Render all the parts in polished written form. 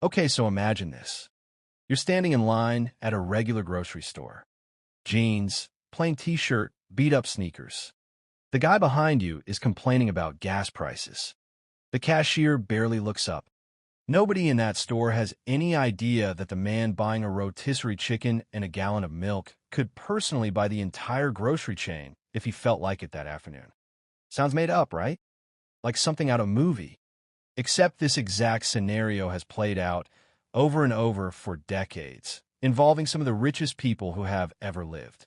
Okay, so imagine this. You're standing in line at a regular grocery store. Jeans, plain t-shirt, beat-up sneakers. The guy behind you is complaining about gas prices. The cashier barely looks up. Nobody in that store has any idea that the man buying a rotisserie chicken and a gallon of milk could personally buy the entire grocery chain if he felt like it that afternoon. Sounds made up, right? Like something out of a movie. Except this exact scenario has played out over and over for decades, involving some of the richest people who have ever lived.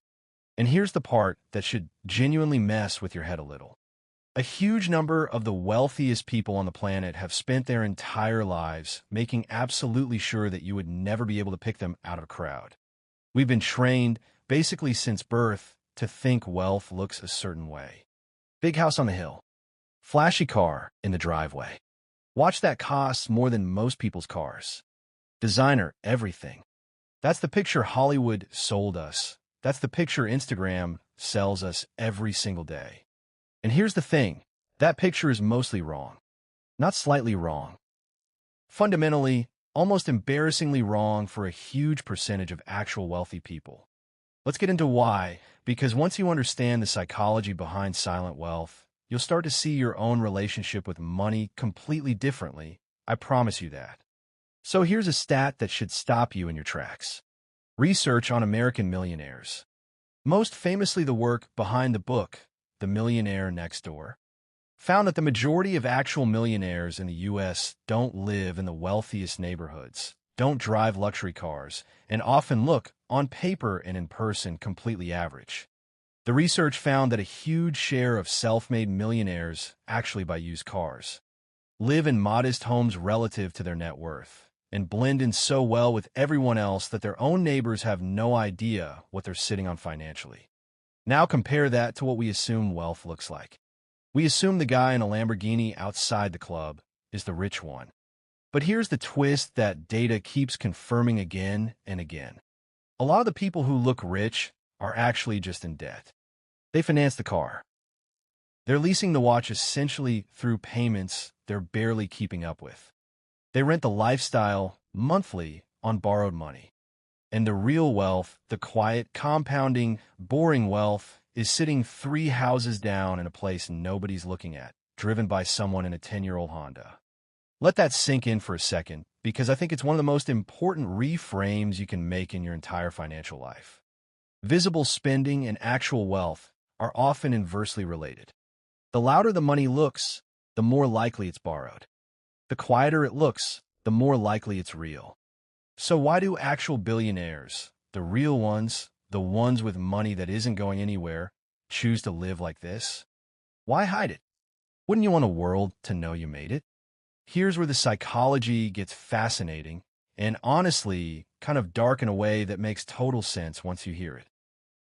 And here's the part that should genuinely mess with your head a little. A huge number of the wealthiest people on the planet have spent their entire lives making absolutely sure that you would never be able to pick them out of a crowd. We've been trained, basically since birth, to think wealth looks a certain way. Big house on the hill. Flashy car in the driveway. Watch that costs more than most people's cars. Designer everything. That's the picture Hollywood sold us. That's the picture Instagram sells us every single day. And here's the thing, that picture is mostly wrong. Not slightly wrong. Fundamentally, almost embarrassingly wrong for a huge percentage of actual wealthy people. Let's get into why, because once you understand the psychology behind silent wealth, you'll start to see your own relationship with money completely differently. I promise you that. So here's a stat that should stop you in your tracks. Research on American millionaires. Most famously the work behind the book, The Millionaire Next Door, found that the majority of actual millionaires in the U.S. don't live in the wealthiest neighborhoods, don't drive luxury cars, and often look, on paper and in person, completely average. The research found that a huge share of self-made millionaires actually buy used cars, live in modest homes relative to their net worth, and blend in so well with everyone else that their own neighbors have no idea what they're sitting on financially. Now compare that to what we assume wealth looks like. We assume the guy in a Lamborghini outside the club is the rich one. But here's the twist that data keeps confirming again and again. A lot of the people who look rich are actually just in debt. They finance the car. They're leasing the watch essentially through payments they're barely keeping up with. They rent the lifestyle monthly on borrowed money. And the real wealth, the quiet, compounding, boring wealth, is sitting 3 houses down in a place nobody's looking at, driven by someone in a 10-year-old Honda. Let that sink in for a second, because I think it's one of the most important reframes you can make in your entire financial life. Visible spending and actual wealth are often inversely related. The louder the money looks, the more likely it's borrowed. The quieter it looks, the more likely it's real. So why do actual billionaires, the real ones, the ones with money that isn't going anywhere, choose to live like this? Why hide it? Wouldn't you want a world to know you made it? Here's where the psychology gets fascinating and honestly kind of dark in a way that makes total sense once you hear it.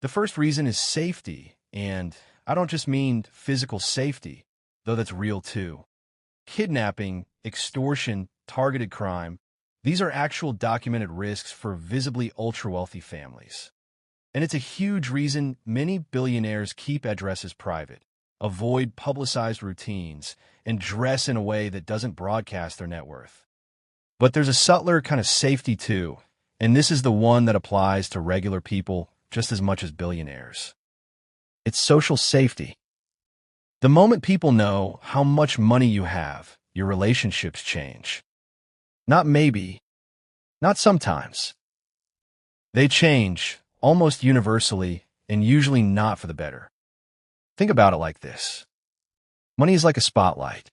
The first reason is safety, and I don't just mean physical safety, though that's real too. Kidnapping, extortion, targeted crime, these are actual documented risks for visibly ultra-wealthy families. And it's a huge reason many billionaires keep addresses private, avoid publicized routines, and dress in a way that doesn't broadcast their net worth. But there's a subtler kind of safety too, and this is the one that applies to regular people just as much as billionaires. It's social safety. The moment people know how much money you have, your relationships change. Not maybe, not sometimes. They change, almost universally, and usually not for the better. Think about it like this. Money is like a spotlight.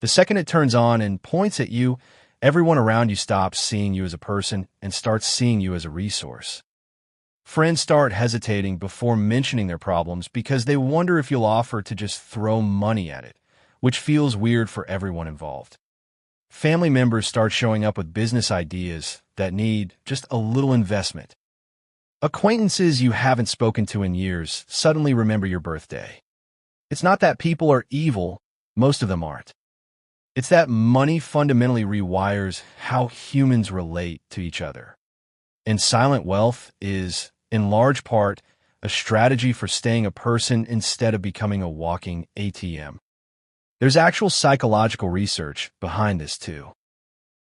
The second it turns on and points at you, everyone around you stops seeing you as a person and starts seeing you as a resource. Friends start hesitating before mentioning their problems because they wonder if you'll offer to just throw money at it, which feels weird for everyone involved. Family members start showing up with business ideas that need just a little investment. Acquaintances you haven't spoken to in years suddenly remember your birthday. It's not that people are evil, most of them aren't. It's that money fundamentally rewires how humans relate to each other. And silent wealth is, in large part, a strategy for staying a person instead of becoming a walking ATM. There's actual psychological research behind this too.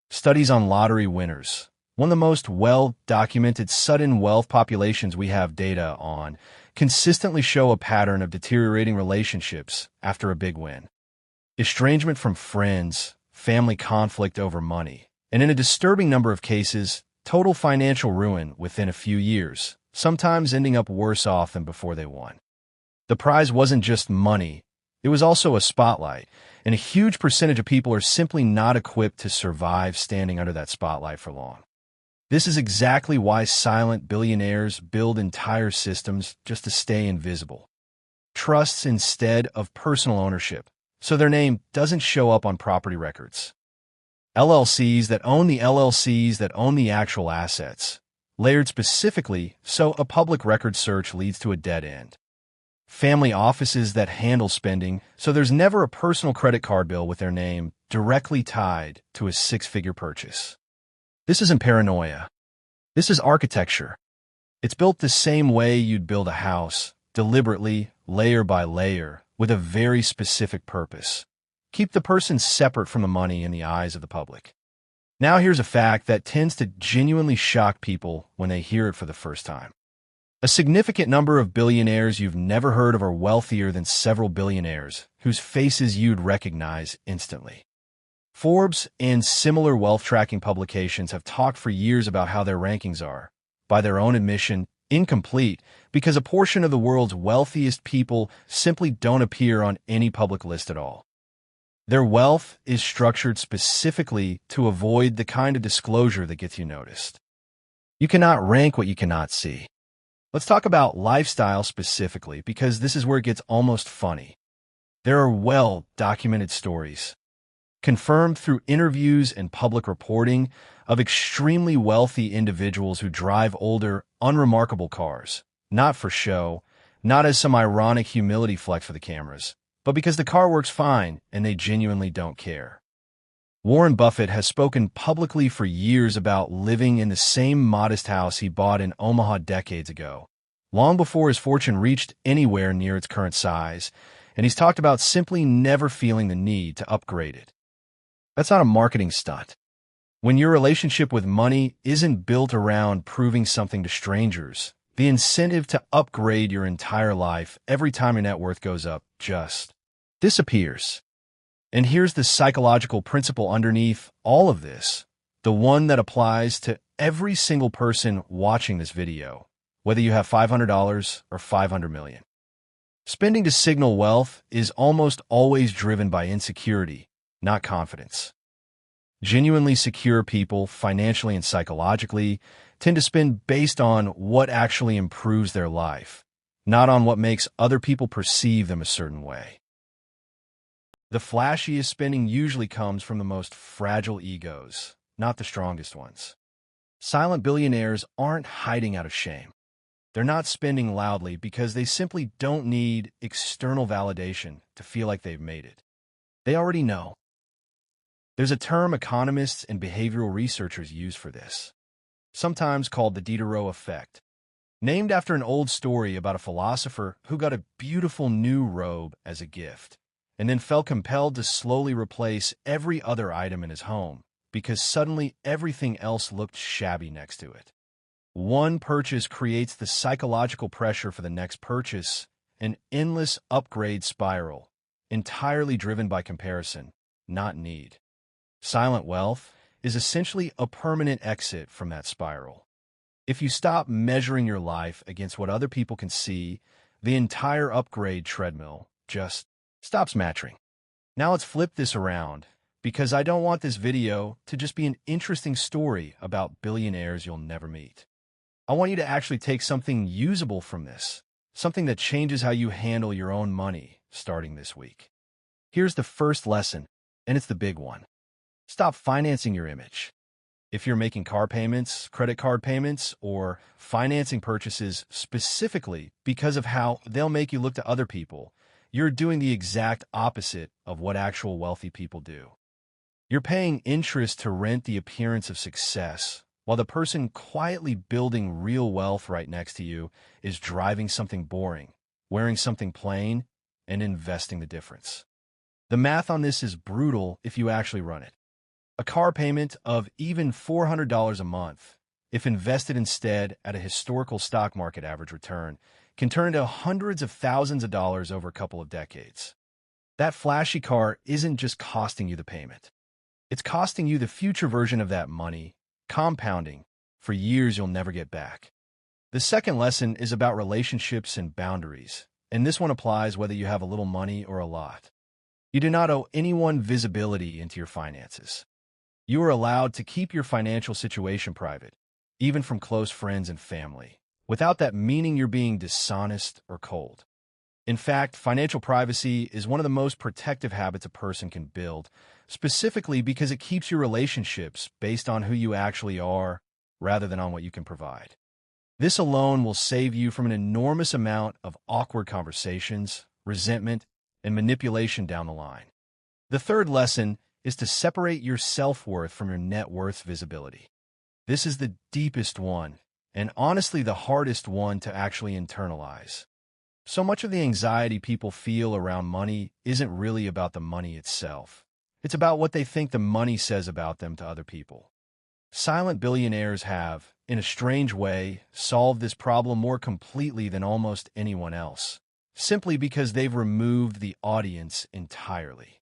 Studies on lottery winners, one of the most well-documented sudden wealth populations we have data on, consistently show a pattern of deteriorating relationships after a big win. Estrangement from friends, family conflict over money, and in a disturbing number of cases, total financial ruin within a few years, sometimes ending up worse off than before they won. The prize wasn't just money, it was also a spotlight, and a huge percentage of people are simply not equipped to survive standing under that spotlight for long. This is exactly why silent billionaires build entire systems just to stay invisible. Trusts instead of personal ownership, so their name doesn't show up on property records. LLCs that own the LLCs that own the actual assets, layered specifically so a public record search leads to a dead end. Family offices that handle spending, so there's never a personal credit card bill with their name directly tied to a six-figure purchase. This isn't paranoia. This is architecture. It's built the same way you'd build a house, deliberately, layer by layer, with a very specific purpose. Keep the person separate from the money in the eyes of the public. Now here's a fact that tends to genuinely shock people when they hear it for the first time. A significant number of billionaires you've never heard of are wealthier than several billionaires whose faces you'd recognize instantly. Forbes and similar wealth-tracking publications have talked for years about how their rankings are, by their own admission, incomplete because a portion of the world's wealthiest people simply don't appear on any public list at all. Their wealth is structured specifically to avoid the kind of disclosure that gets you noticed. You cannot rank what you cannot see. Let's talk about lifestyle specifically because this is where it gets almost funny. There are well-documented stories, confirmed through interviews and public reporting, of extremely wealthy individuals who drive older, unremarkable cars, not for show, not as some ironic humility flex for the cameras, but because the car works fine and they genuinely don't care. Warren Buffett has spoken publicly for years about living in the same modest house he bought in Omaha decades ago, long before his fortune reached anywhere near its current size, and he's talked about simply never feeling the need to upgrade it. That's not a marketing stunt. When your relationship with money isn't built around proving something to strangers, the incentive to upgrade your entire life every time your net worth goes up just disappears. And here's the psychological principle underneath all of this, the one that applies to every single person watching this video, whether you have $500 or $500 million. Spending to signal wealth is almost always driven by insecurity, not confidence. Genuinely secure people, financially and psychologically, tend to spend based on what actually improves their life, not on what makes other people perceive them a certain way. The flashiest spending usually comes from the most fragile egos, not the strongest ones. Silent billionaires aren't hiding out of shame. They're not spending loudly because they simply don't need external validation to feel like they've made it. They already know. There's a term economists and behavioral researchers use for this, sometimes called the Diderot Effect, named after an old story about a philosopher who got a beautiful new robe as a gift, and then felt compelled to slowly replace every other item in his home because suddenly everything else looked shabby next to it. One purchase creates the psychological pressure for the next purchase, an endless upgrade spiral, entirely driven by comparison, not need. Silent wealth is essentially a permanent exit from that spiral. If you stop measuring your life against what other people can see, the entire upgrade treadmill just stops matching. Now let's flip this around, because I don't want this video to just be an interesting story about billionaires you'll never meet. I want you to actually take something usable from this, something that changes how you handle your own money starting this week. Here's the first lesson, and it's the big one. Stop financing your image. If you're making car payments, credit card payments, or financing purchases specifically because of how they'll make you look to other people, you're doing the exact opposite of what actual wealthy people do. You're paying interest to rent the appearance of success, while the person quietly building real wealth right next to you is driving something boring, wearing something plain, and investing the difference. The math on this is brutal if you actually run it. A car payment of even $400 a month, if invested instead at a historical stock market average return, can turn into hundreds of thousands of dollars over a couple of decades. That flashy car isn't just costing you the payment. It's costing you the future version of that money, compounding, for years you'll never get back. The second lesson is about relationships and boundaries, and this one applies whether you have a little money or a lot. You do not owe anyone visibility into your finances. You are allowed to keep your financial situation private, even from close friends and family, without that meaning you're being dishonest or cold. In fact, financial privacy is one of the most protective habits a person can build, specifically because it keeps your relationships based on who you actually are rather than on what you can provide. This alone will save you from an enormous amount of awkward conversations, resentment, and manipulation down the line. The third lesson is to separate your self-worth from your net worth's visibility. This is the deepest one, and honestly the hardest one to actually internalize. So much of the anxiety people feel around money isn't really about the money itself. It's about what they think the money says about them to other people. Silent billionaires have, in a strange way, solved this problem more completely than almost anyone else, simply because they've removed the audience entirely.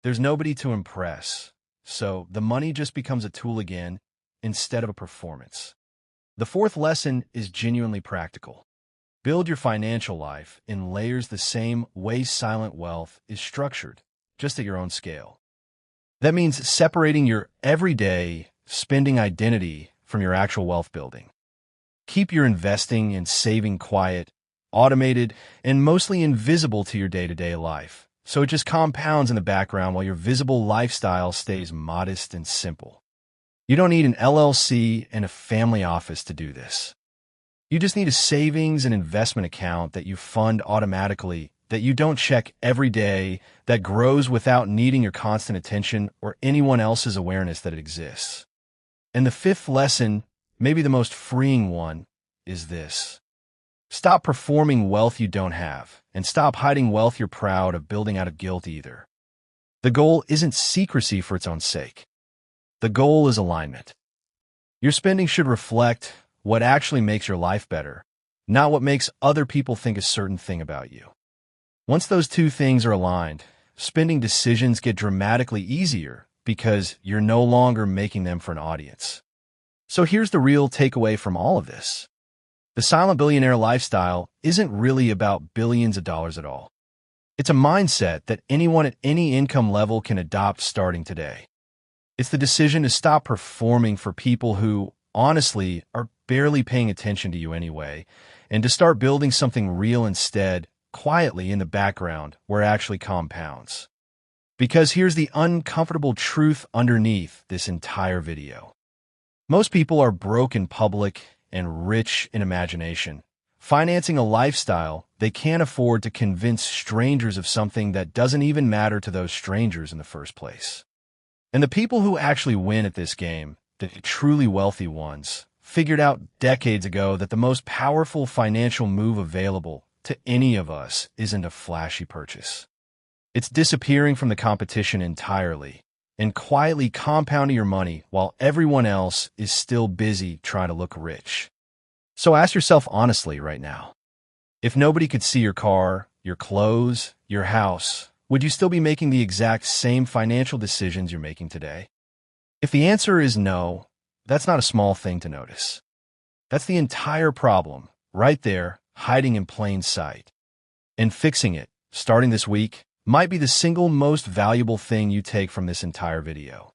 There's nobody to impress, so the money just becomes a tool again instead of a performance. The fourth lesson is genuinely practical. Build your financial life in layers the same way silent wealth is structured, just at your own scale. That means separating your everyday spending identity from your actual wealth building. Keep your investing and saving quiet, automated, and mostly invisible to your day-to-day life, so it just compounds in the background while your visible lifestyle stays modest and simple. You don't need an LLC and a family office to do this. You just need a savings and investment account that you fund automatically, that you don't check every day, that grows without needing your constant attention or anyone else's awareness that it exists. And the fifth lesson, maybe the most freeing one, is this. Stop performing wealth you don't have, and stop hiding wealth you're proud of building out of guilt either. The goal isn't secrecy for its own sake. The goal is alignment. Your spending should reflect what actually makes your life better, not what makes other people think a certain thing about you. Once those two things are aligned, spending decisions get dramatically easier because you're no longer making them for an audience. So here's the real takeaway from all of this. The silent billionaire lifestyle isn't really about billions of dollars at all. It's a mindset that anyone at any income level can adopt starting today. It's the decision to stop performing for people who, honestly, are barely paying attention to you anyway, and to start building something real instead, quietly in the background, where it actually compounds. Because here's the uncomfortable truth underneath this entire video. Most people are broke in public and rich in imagination, financing a lifestyle they can't afford to convince strangers of something that doesn't even matter to those strangers in the first place. And the people who actually win at this game, the truly wealthy ones, figured out decades ago that the most powerful financial move available to any of us isn't a flashy purchase. It's disappearing from the competition entirely and quietly compounding your money while everyone else is still busy trying to look rich. So ask yourself honestly right now, if nobody could see your car, your clothes, your house, would you still be making the exact same financial decisions you're making today? If the answer is no, that's not a small thing to notice. That's the entire problem, right there, hiding in plain sight. And fixing it, starting this week, might be the single most valuable thing you take from this entire video.